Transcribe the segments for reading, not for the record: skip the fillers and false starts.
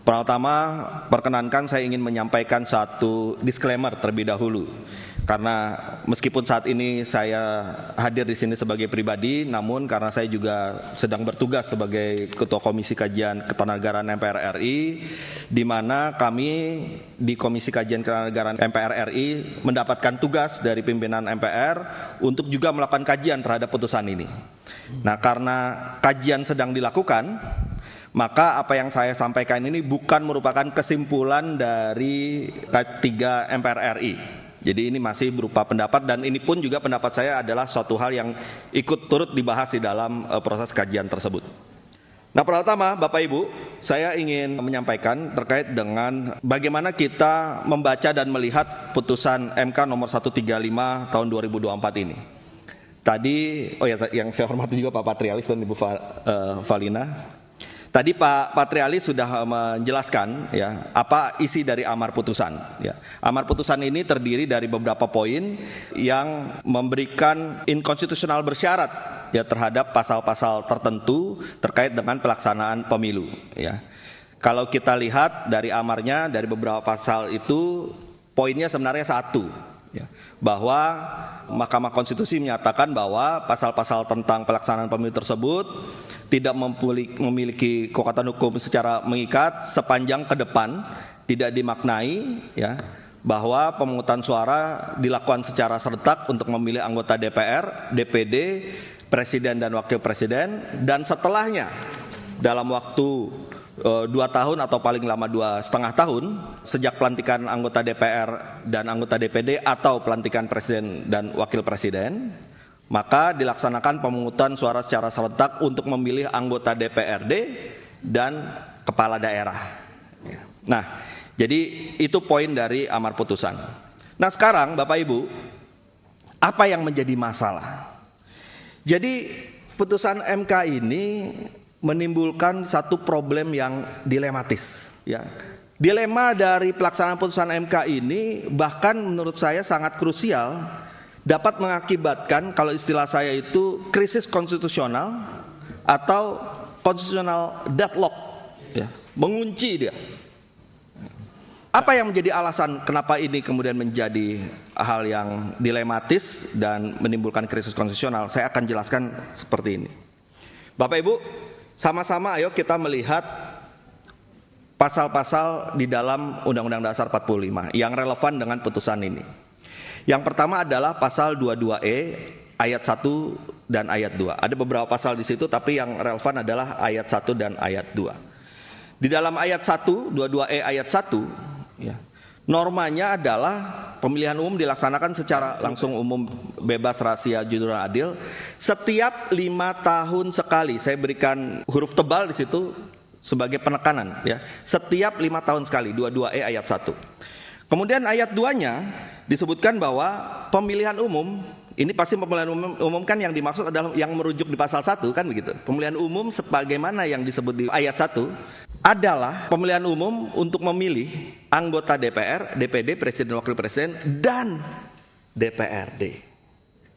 Pertama, perkenankan saya ingin menyampaikan satu disclaimer terlebih dahulu. Karena meskipun saat ini saya hadir di sini sebagai pribadi, namun karena saya juga sedang bertugas sebagai Ketua Komisi Kajian Ketenagaran MPR RI, di mana kami di Komisi Kajian Ketenagaran MPR RI mendapatkan tugas dari pimpinan MPR untuk juga melakukan kajian terhadap putusan ini. Nah, karena kajian sedang dilakukan, maka apa yang saya sampaikan ini bukan merupakan kesimpulan dari K3 MPR RI. Jadi ini masih berupa pendapat, dan ini pun juga pendapat saya adalah suatu hal yang ikut turut dibahas di dalam proses kajian tersebut. Nah, pertama Bapak Ibu, saya ingin menyampaikan terkait dengan bagaimana kita membaca dan melihat putusan MK nomor 135 tahun 2024 ini. Tadi, yang saya hormati juga Pak Patrialis dan Ibu Valina. Tadi Pak Patrialis sudah menjelaskan ya apa isi dari amar putusan. Ya. Amar putusan ini terdiri dari beberapa poin yang memberikan inkonstitusional bersyarat ya terhadap pasal-pasal tertentu terkait dengan pelaksanaan pemilu. Ya. Kalau kita lihat dari amarnya, dari beberapa pasal itu poinnya sebenarnya satu. Ya, bahwa Mahkamah Konstitusi menyatakan bahwa pasal-pasal tentang pelaksanaan pemilu tersebut tidak memiliki kekuatan hukum secara mengikat sepanjang ke depan tidak dimaknai ya bahwa pemungutan suara dilakukan secara serentak untuk memilih anggota DPR, DPD, Presiden dan Wakil Presiden, dan setelahnya dalam waktu 2 tahun atau paling lama 2,5 tahun sejak pelantikan anggota DPR dan anggota DPD atau pelantikan Presiden dan Wakil Presiden, maka dilaksanakan pemungutan suara secara serentak untuk memilih anggota DPRD dan kepala daerah. Nah, jadi itu poin dari amar putusan. Nah, sekarang Bapak Ibu, apa yang menjadi masalah? Jadi putusan MK ini menimbulkan satu problem yang dilematis ya. Dilema dari pelaksanaan putusan MK ini bahkan menurut saya sangat krusial, dapat mengakibatkan, kalau istilah saya itu, krisis konstitusional atau konstitusional deadlock ya, mengunci dia. Apa yang menjadi alasan kenapa ini kemudian menjadi hal yang dilematis dan menimbulkan krisis konstitusional? Saya akan jelaskan seperti ini. Bapak Ibu, sama-sama ayo kita melihat pasal-pasal di dalam Undang-Undang Dasar 45 yang relevan dengan putusan ini. Yang pertama adalah pasal 22E ayat 1 dan ayat 2. Ada beberapa pasal di situ, tapi yang relevan adalah ayat 1 dan ayat 2. Di dalam ayat 1, 22E ayat 1 ya, normanya adalah pemilihan umum dilaksanakan secara langsung, umum, bebas, rahasia, jujur, dan adil setiap 5 tahun sekali. Saya berikan huruf tebal di situ sebagai penekanan ya. Setiap 5 tahun sekali, 22E ayat 1. Kemudian ayat 2-nya disebutkan bahwa pemilihan umum, ini pasti pemilihan umum kan yang dimaksud adalah yang merujuk di pasal 1 kan begitu. Pemilihan umum sebagaimana yang disebut di ayat 1 adalah pemilihan umum untuk memilih anggota DPR, DPD, Presiden, Wakil Presiden, dan DPRD.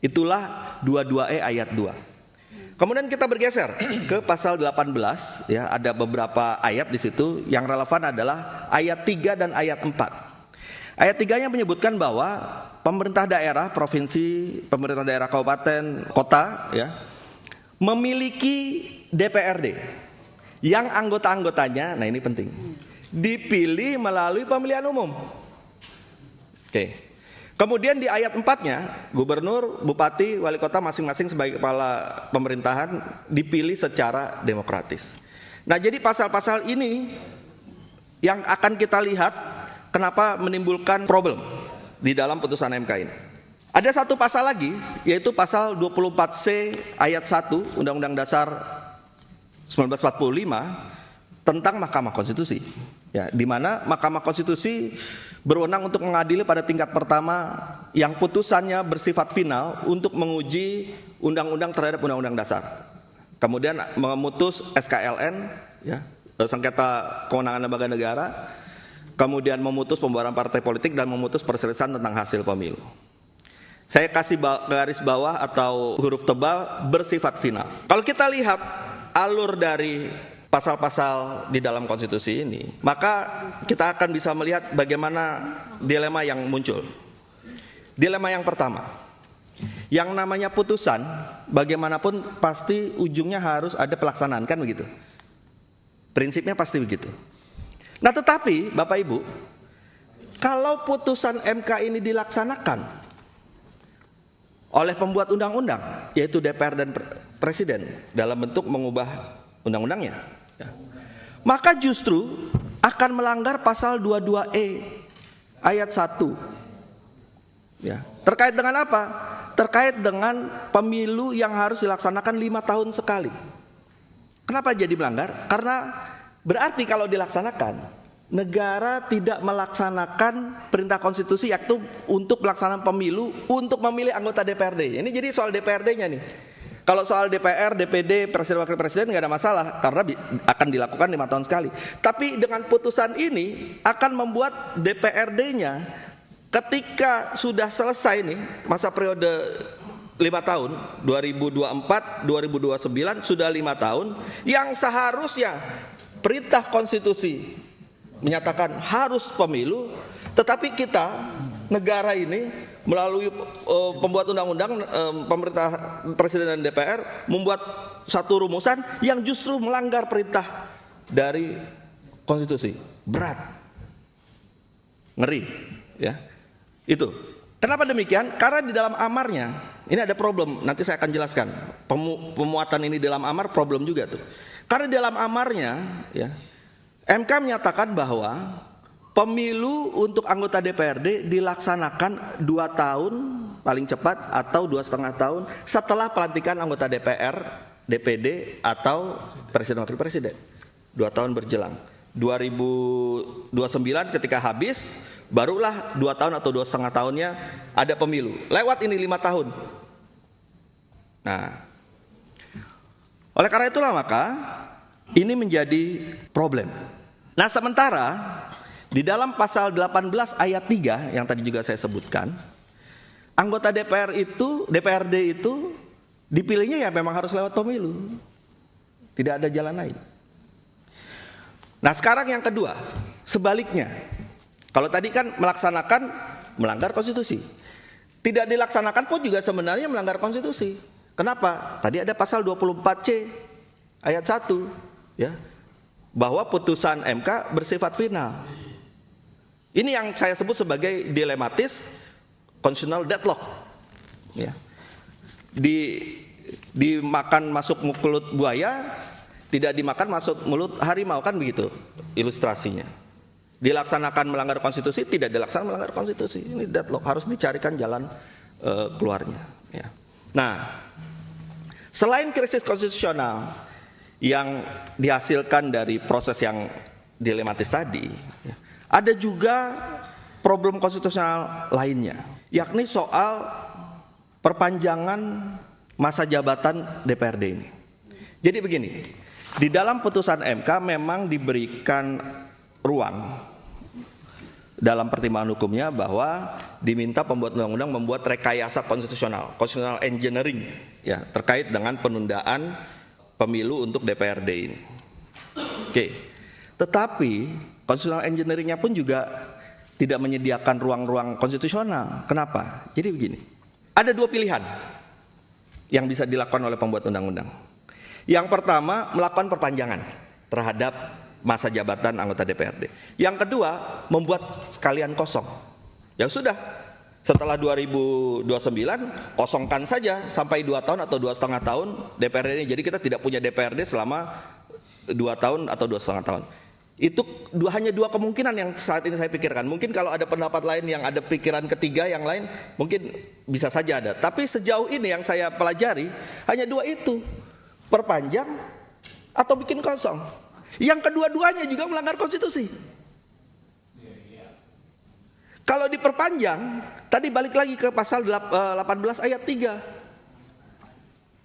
Itulah 22E ayat 2. Kemudian kita bergeser ke pasal 18 ya, ada beberapa ayat di situ yang relevan adalah ayat 3 dan ayat 4. Ayat 3-nya menyebutkan bahwa pemerintah daerah, provinsi, pemerintah daerah kabupaten, kota ya, memiliki DPRD yang anggota-anggotanya, nah ini penting, dipilih melalui pemilihan umum. Oke. Kemudian di ayat 4-nya, gubernur, bupati, wali kota masing-masing sebagai kepala pemerintahan dipilih secara demokratis. Nah, jadi pasal-pasal ini yang akan kita lihat kenapa menimbulkan problem di dalam putusan MK ini. Ada satu pasal lagi, yaitu pasal 24C ayat 1 Undang-Undang Dasar 1945 tentang Mahkamah Konstitusi. Ya, di mana Mahkamah Konstitusi berwenang untuk mengadili pada tingkat pertama yang putusannya bersifat final untuk menguji undang-undang terhadap undang-undang dasar. Kemudian memutus SKLN, ya, sengketa kewenangan lembaga negara, kemudian memutus pembubaran partai politik dan memutus perselisihan tentang hasil pemilu. Saya kasih garis bawah atau huruf tebal bersifat final. Kalau kita lihat alur dari pasal-pasal di dalam konstitusi ini, maka kita akan bisa melihat bagaimana dilema yang muncul. Dilema yang pertama, yang namanya putusan bagaimanapun pasti ujungnya harus ada pelaksanaan, kan begitu? Prinsipnya pasti begitu. Nah tetapi Bapak Ibu, kalau putusan MK ini dilaksanakan oleh pembuat undang-undang, yaitu DPR dan Presiden dalam bentuk mengubah undang-undangnya, ya, maka justru akan melanggar pasal 22E ayat 1. Ya, terkait dengan apa? Terkait dengan pemilu yang harus dilaksanakan 5 tahun sekali. Kenapa jadi melanggar? Karena berarti kalau dilaksanakan, negara tidak melaksanakan perintah konstitusi yaitu untuk pelaksanaan pemilu untuk memilih anggota DPRD. Ini jadi soal DPRD-nya nih. Kalau soal DPR, DPD, Presiden Wakil Presiden nggak ada masalah karena akan dilakukan 5 tahun sekali. Tapi dengan putusan ini akan membuat DPRD-nya ketika sudah selesai nih masa periode 5 tahun 2024-2029 sudah 5 tahun yang seharusnya perintah konstitusi menyatakan harus pemilu, tetapi kita negara ini melalui pembuat undang-undang, pemerintah Presiden dan DPR membuat satu rumusan yang justru melanggar perintah dari konstitusi. Berat, ngeri, ya. Itu. Kenapa demikian? Karena di dalam amarnya ini ada problem. Nanti saya akan jelaskan. Pemuatan ini dalam amar problem juga tuh. Karena di dalam amarnya, ya, MK menyatakan bahwa pemilu untuk anggota DPRD dilaksanakan 2 tahun paling cepat atau 2,5 tahun setelah pelantikan anggota DPR, DPD atau Presiden Wakil Presiden. 2 tahun berjelang. 2029 ketika habis, barulah 2 tahun atau 2,5 tahunnya ada pemilu. Lewat ini 5 tahun. Nah, oleh karena itulah maka ini menjadi problem. Nah sementara di dalam pasal 18 ayat 3 yang tadi juga saya sebutkan, anggota DPRD itu dipilihnya ya memang harus lewat pemilu. Tidak ada jalan lain. Nah sekarang yang kedua, sebaliknya. Kalau tadi kan melaksanakan melanggar konstitusi. Tidak dilaksanakan pun juga sebenarnya melanggar konstitusi. Kenapa? Tadi ada pasal 24C ayat 1, ya, bahwa putusan MK bersifat final. Ini yang saya sebut sebagai dilematis constitutional deadlock. Ya. Dimakan masuk mulut buaya, tidak dimakan masuk mulut harimau, kan begitu ilustrasinya. Dilaksanakan melanggar konstitusi, tidak dilaksanakan melanggar konstitusi. Ini deadlock, harus dicarikan jalan keluarnya. Ya. Nah, selain krisis konstitusional yang dihasilkan dari proses yang dilematis tadi, ya, ada juga problem konstitusional lainnya, yakni soal perpanjangan masa jabatan DPRD ini. Jadi begini, di dalam putusan MK memang diberikan ruang dalam pertimbangan hukumnya bahwa diminta pembuat undang-undang membuat rekayasa konstitusional, constitutional engineering, ya, terkait dengan penundaan pemilu untuk DPRD ini. Oke, tetapi constitutional engineeringnya pun juga tidak menyediakan ruang-ruang konstitusional. Kenapa? Jadi begini, ada 2 pilihan yang bisa dilakukan oleh pembuat undang-undang. Yang pertama, melakukan perpanjangan terhadap masa jabatan anggota DPRD. Yang kedua, membuat sekalian kosong. Ya sudah, setelah 2029 kosongkan saja sampai 2 tahun atau 2,5 tahun DPRD ini. Jadi kita tidak punya DPRD selama 2 tahun atau 2,5 tahun. Itu hanya 2 kemungkinan yang saat ini saya pikirkan. Mungkin kalau ada pendapat lain yang ada pikiran ketiga yang lain mungkin bisa saja ada. Tapi sejauh ini yang saya pelajari hanya 2 itu. Perpanjang atau bikin kosong. Yang kedua-duanya juga melanggar konstitusi. Kalau diperpanjang, tadi balik lagi ke pasal 18 ayat 3.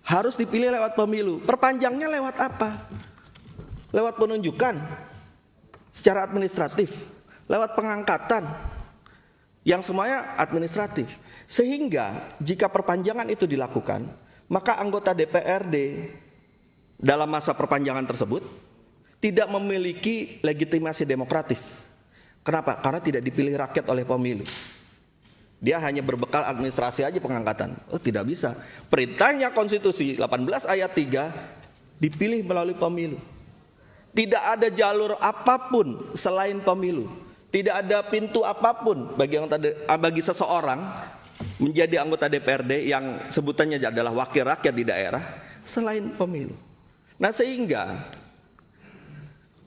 Harus dipilih lewat pemilu. Perpanjangnya lewat apa? Lewat penunjukan secara administratif, lewat pengangkatan, yang semuanya administratif. Sehingga jika perpanjangan itu dilakukan, maka anggota DPRD dalam masa perpanjangan tersebut tidak memiliki legitimasi demokratis. Kenapa? Karena tidak dipilih rakyat oleh pemilu. Dia hanya berbekal administrasi aja pengangkatan. Oh, tidak bisa. Perintahnya konstitusi 18 ayat 3 dipilih melalui pemilu. Tidak ada jalur apapun selain pemilu. Tidak ada pintu apapun bagi seseorang menjadi anggota DPRD yang sebutannya adalah wakil rakyat di daerah selain pemilu. Nah, sehingga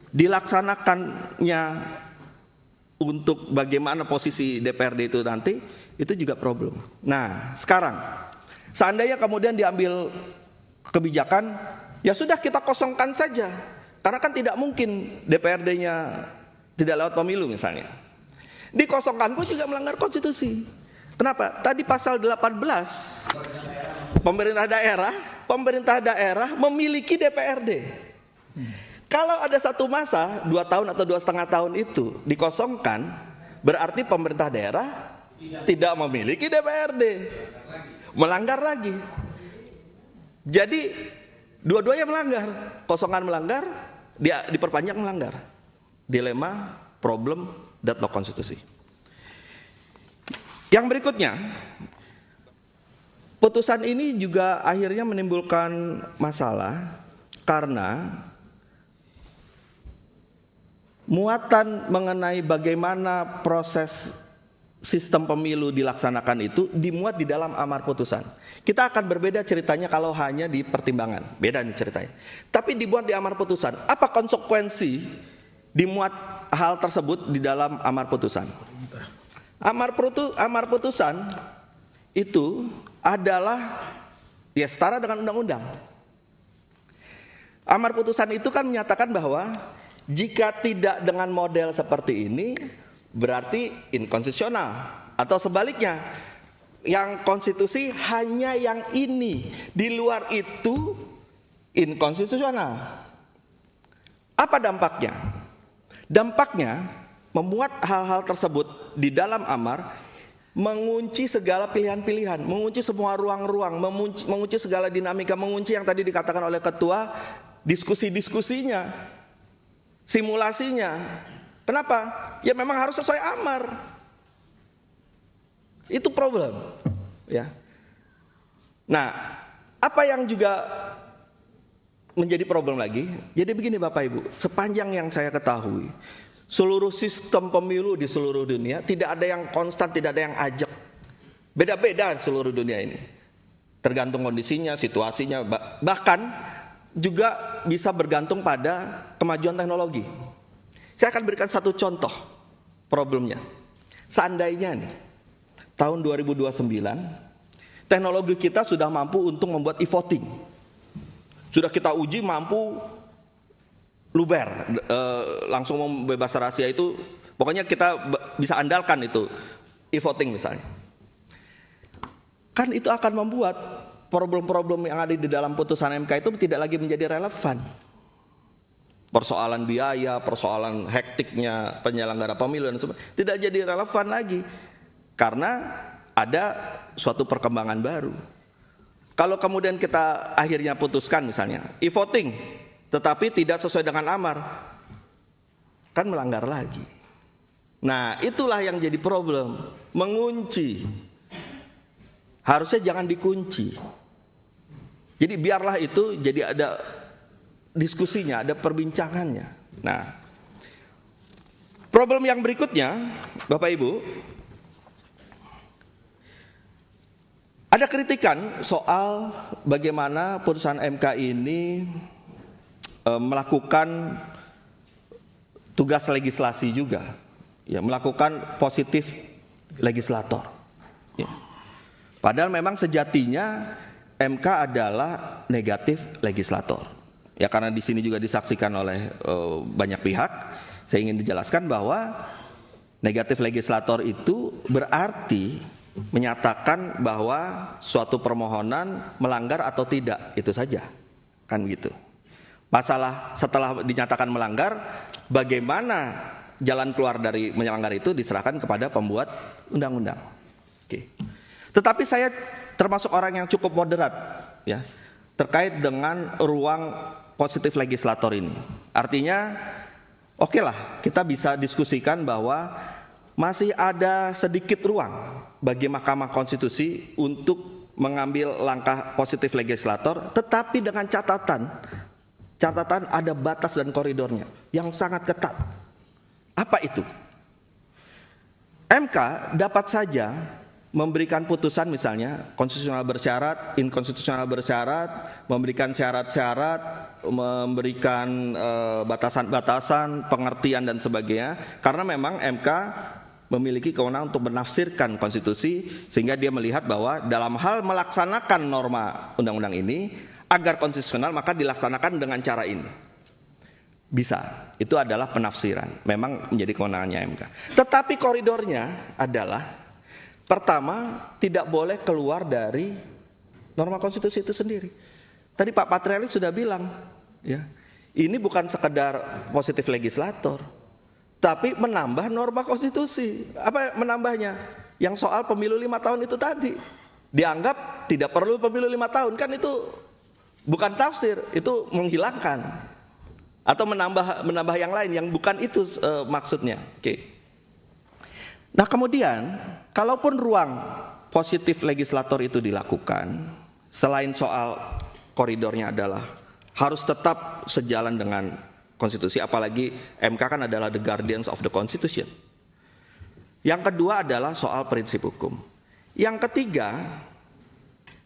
dilaksanakannya untuk bagaimana posisi DPRD itu nanti, itu juga problem. Nah, sekarang seandainya kemudian diambil kebijakan, ya sudah kita kosongkan saja. Karena kan tidak mungkin DPRD-nya tidak lewat pemilu misalnya. Dikosongkan pun juga melanggar konstitusi. Kenapa? Tadi pasal 18, pemerintah daerah memiliki DPRD. Kalau ada satu masa 2 tahun atau 2,5 tahun itu dikosongkan, berarti pemerintah daerah tidak memiliki DPRD, melanggar lagi. Jadi dua-duanya melanggar, kosongan melanggar, dia diperpanjang melanggar. Dilema, problem, deadlock konstitusi. Yang berikutnya, putusan ini juga akhirnya menimbulkan masalah karena muatan mengenai bagaimana proses sistem pemilu dilaksanakan itu dimuat di dalam amar putusan. Kita akan berbeda ceritanya kalau hanya di pertimbangan, beda nih ceritanya. Tapi dimuat di amar putusan. Apa konsekuensi dimuat hal tersebut di dalam amar putusan? Amar putusan itu adalah ya setara dengan undang-undang. Amar putusan itu kan menyatakan bahwa jika tidak dengan model seperti ini berarti inkonstitusional, atau sebaliknya yang konstitusi hanya yang ini, di luar itu inkonstitusional. Apa dampaknya? Dampaknya memuat hal-hal tersebut di dalam amar mengunci segala pilihan-pilihan, mengunci semua ruang-ruang, mengunci segala dinamika, mengunci yang tadi dikatakan oleh ketua, diskusi-diskusinya, simulasinya. Kenapa? Ya memang harus sesuai amar. Itu problem, ya. Nah, apa yang juga menjadi problem lagi? Jadi begini Bapak Ibu, sepanjang yang saya ketahui, seluruh sistem pemilu di seluruh dunia tidak ada yang konstan, tidak ada yang ajak. Beda-beda seluruh dunia ini. Tergantung kondisinya, situasinya, bahkan juga bisa bergantung pada kemajuan teknologi. Saya akan berikan satu contoh problemnya. Seandainya nih, tahun 2029, teknologi kita sudah mampu untuk membuat e-voting. Sudah kita uji mampu luber, langsung membebas rahasia itu, pokoknya kita bisa andalkan itu, e-voting misalnya. Kan itu akan membuat problem-problem yang ada di dalam putusan MK itu tidak lagi menjadi relevan. Persoalan biaya, persoalan hektiknya penyelenggara pemilu dan sebagainya tidak jadi relevan lagi karena ada suatu perkembangan baru. Kalau kemudian kita akhirnya putuskan misalnya e-voting tetapi tidak sesuai dengan amar, kan melanggar lagi. Nah, itulah yang jadi problem, mengunci. Harusnya jangan dikunci. Jadi biarlah itu jadi ada diskusinya, ada perbincangannya. Nah, problem yang berikutnya, Bapak Ibu, ada kritikan soal bagaimana putusan MK ini melakukan tugas legislasi juga, ya, melakukan positif legislator. Ya. Padahal memang sejatinya MK adalah negatif legislator. Ya, karena di sini juga disaksikan oleh banyak pihak, saya ingin dijelaskan bahwa negatif legislator itu berarti menyatakan bahwa suatu permohonan melanggar atau tidak, itu saja, kan gitu. Masalah setelah dinyatakan melanggar, bagaimana jalan keluar dari melanggar itu diserahkan kepada pembuat undang-undang. Oke. Tetapi saya termasuk orang yang cukup moderat, ya, terkait dengan ruang positif legislator ini. Artinya, oke lah, kita bisa diskusikan bahwa masih ada sedikit ruang bagi Mahkamah Konstitusi untuk mengambil langkah positif legislator, tetapi dengan catatan ada batas dan koridornya yang sangat ketat. Apa itu? MK dapat saja memberikan putusan misalnya konstitusional bersyarat, inkonstitusional bersyarat, memberikan syarat-syarat, memberikan batasan-batasan, pengertian dan sebagainya, karena memang MK memiliki kewenangan untuk menafsirkan konstitusi sehingga dia melihat bahwa dalam hal melaksanakan norma undang-undang ini agar konstitusional maka dilaksanakan dengan cara ini. Bisa, itu adalah penafsiran, memang menjadi kewenangannya MK. Tetapi koridornya adalah pertama, tidak boleh keluar dari norma konstitusi itu sendiri. Tadi Pak Patrialis sudah bilang, ya, ini bukan sekedar positif legislator, tapi menambah norma konstitusi. Apa menambahnya? Yang soal pemilu 5 tahun itu tadi. Dianggap tidak perlu pemilu 5 tahun, kan itu bukan tafsir, itu menghilangkan. Atau menambah yang lain, yang bukan itu maksudnya. Oke. Nah kemudian, kalaupun ruang positif legislator itu dilakukan, selain soal koridornya adalah harus tetap sejalan dengan konstitusi, apalagi MK kan adalah the guardians of the constitution. Yang kedua adalah soal prinsip hukum. Yang ketiga,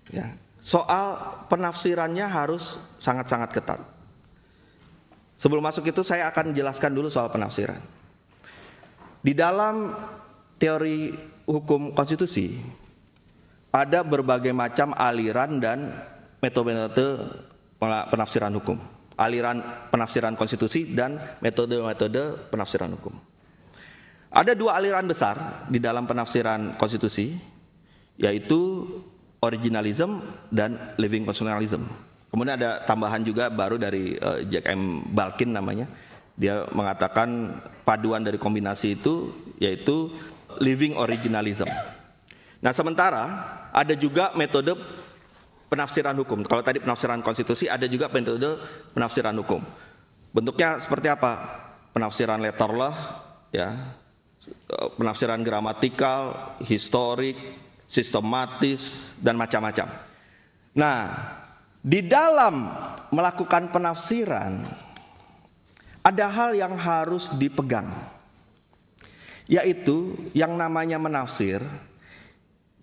ya, soal penafsirannya harus sangat-sangat ketat. Sebelum masuk itu saya akan jelaskan dulu soal penafsiran. Di dalam teori hukum konstitusi ada berbagai macam aliran dan metode-metode penafsiran hukum, aliran penafsiran konstitusi dan metode-metode penafsiran hukum. Ada 2 aliran besar di dalam penafsiran konstitusi, yaitu originalism dan living constitutionalism. Kemudian ada tambahan juga baru dari Jack M. Balkin namanya. Dia mengatakan paduan dari kombinasi itu yaitu living originalism. Nah sementara ada juga metode penafsiran hukum. Kalau tadi penafsiran konstitusi, ada juga metode penafsiran hukum. Bentuknya seperti apa? Penafsiran letterless, ya, penafsiran gramatikal, historik, sistematis, dan macam-macam. Nah, di dalam melakukan penafsiran ada hal yang harus dipegang, yaitu yang namanya menafsir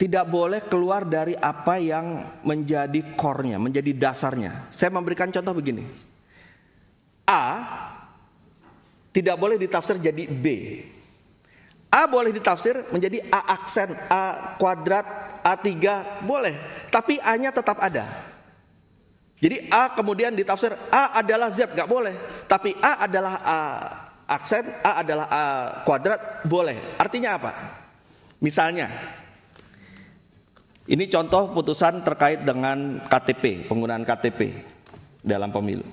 tidak boleh keluar dari apa yang menjadi core-nya, menjadi dasarnya. Saya memberikan contoh begini. A tidak boleh ditafsir jadi B. A boleh ditafsir menjadi A aksen, A kuadrat, A3 boleh, tapi A-nya tetap ada. Jadi A kemudian ditafsir A adalah Z, gak boleh. Tapi A adalah A aksen, A adalah A kuadrat, boleh. Artinya apa? Misalnya, ini contoh putusan terkait dengan KTP, penggunaan KTP dalam pemilu.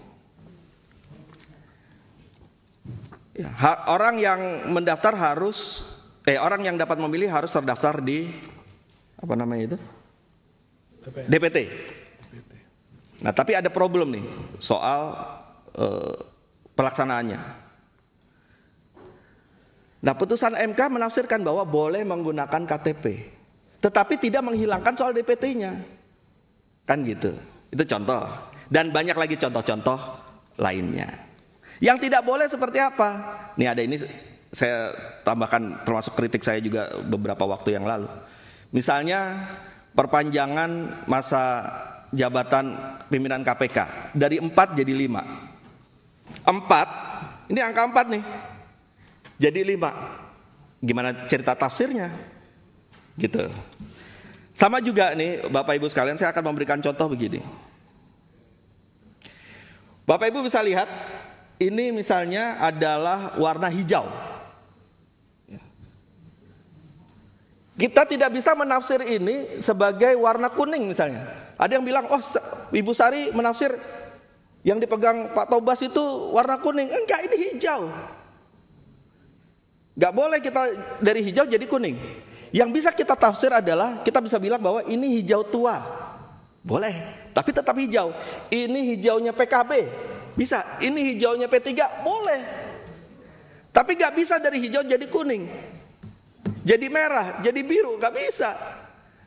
Ya, orang yang mendaftar harus, orang yang dapat memilih harus terdaftar di apa namanya itu? DPT. Nah, tapi ada problem nih soal pelaksanaannya. Nah, putusan MK menafsirkan bahwa boleh menggunakan KTP, tetapi tidak menghilangkan soal DPT-nya. Kan gitu. Itu contoh. Dan banyak lagi contoh-contoh lainnya. Yang tidak boleh seperti apa? Nih ada ini saya tambahkan termasuk kritik saya juga beberapa waktu yang lalu. Misalnya perpanjangan masa jabatan pimpinan KPK dari 4 jadi 5. 4, ini angka 4 nih, jadi 5. Gimana cerita tafsirnya? Gitu. Sama juga nih Bapak Ibu sekalian, saya akan memberikan contoh begini. Bapak Ibu bisa lihat, ini misalnya adalah warna hijau. Kita tidak bisa menafsir ini sebagai warna kuning misalnya. Ada yang bilang, oh Ibu Sari menafsir yang dipegang Pak Tobas itu warna kuning. Enggak, ini hijau. Enggak boleh kita dari hijau jadi kuning. Yang bisa kita tafsir adalah, kita bisa bilang bahwa ini hijau tua. Boleh, tapi tetap hijau. Ini hijaunya PKB. Bisa. Ini hijaunya P3 boleh. Tapi gak bisa dari hijau jadi kuning, jadi merah, jadi biru, gak bisa.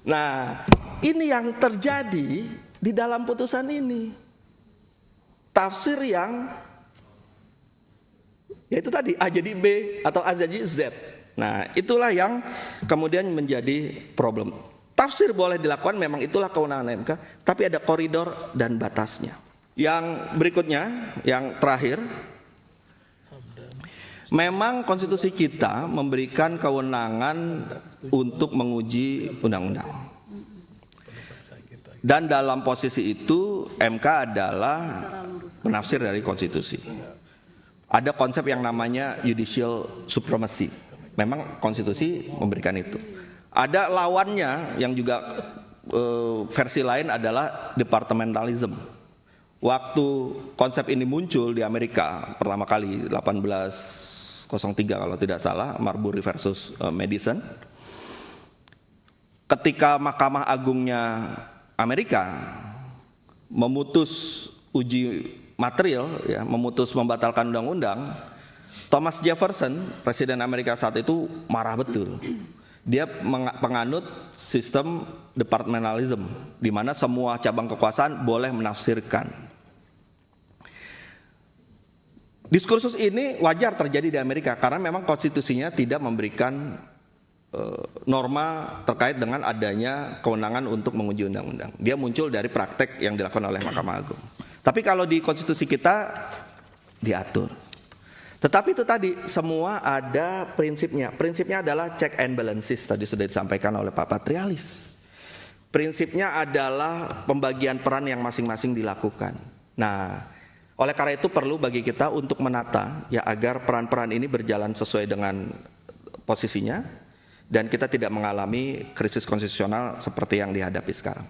Nah, ini yang terjadi di dalam putusan ini. Tafsir yang yaitu tadi A jadi B atau A jadi Z. Nah, itulah yang kemudian menjadi problem. Tafsir boleh dilakukan, memang itulah kewenangan MK, tapi ada koridor dan batasnya. Yang berikutnya, yang terakhir, memang konstitusi kita memberikan kewenangan untuk menguji undang-undang. Dan dalam posisi itu MK adalah penafsir dari konstitusi. Ada konsep yang namanya judicial supremacy. Memang konstitusi memberikan itu. Ada lawannya yang juga versi lain adalah departmentalism. Waktu konsep ini muncul di Amerika pertama kali 1803 kalau tidak salah, Marbury versus Madison. Ketika Mahkamah Agungnya Amerika memutus uji material, ya, memutus membatalkan undang-undang, Thomas Jefferson, Presiden Amerika saat itu marah betul. Dia penganut sistem departmentalism, di mana semua cabang kekuasaan boleh menafsirkan. Diskursus ini wajar terjadi di Amerika karena memang konstitusinya tidak memberikan norma terkait dengan adanya kewenangan untuk menguji undang-undang. Dia muncul dari praktek yang dilakukan oleh Mahkamah Agung. Tapi kalau di konstitusi kita diatur. Tetapi itu tadi semua ada prinsipnya. Prinsipnya adalah check and balances, tadi sudah disampaikan oleh Pak Patrialis. Prinsipnya adalah pembagian peran yang masing-masing dilakukan. Nah, oleh karena itu perlu bagi kita untuk menata ya agar peran-peran ini berjalan sesuai dengan posisinya dan kita tidak mengalami krisis konstitusional seperti yang dihadapi sekarang.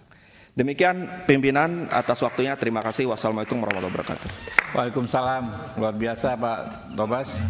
Demikian pimpinan, atas waktunya terima kasih. Wassalamualaikum warahmatullahi wabarakatuh. Waalaikumsalam. Luar biasa Pak Tobas.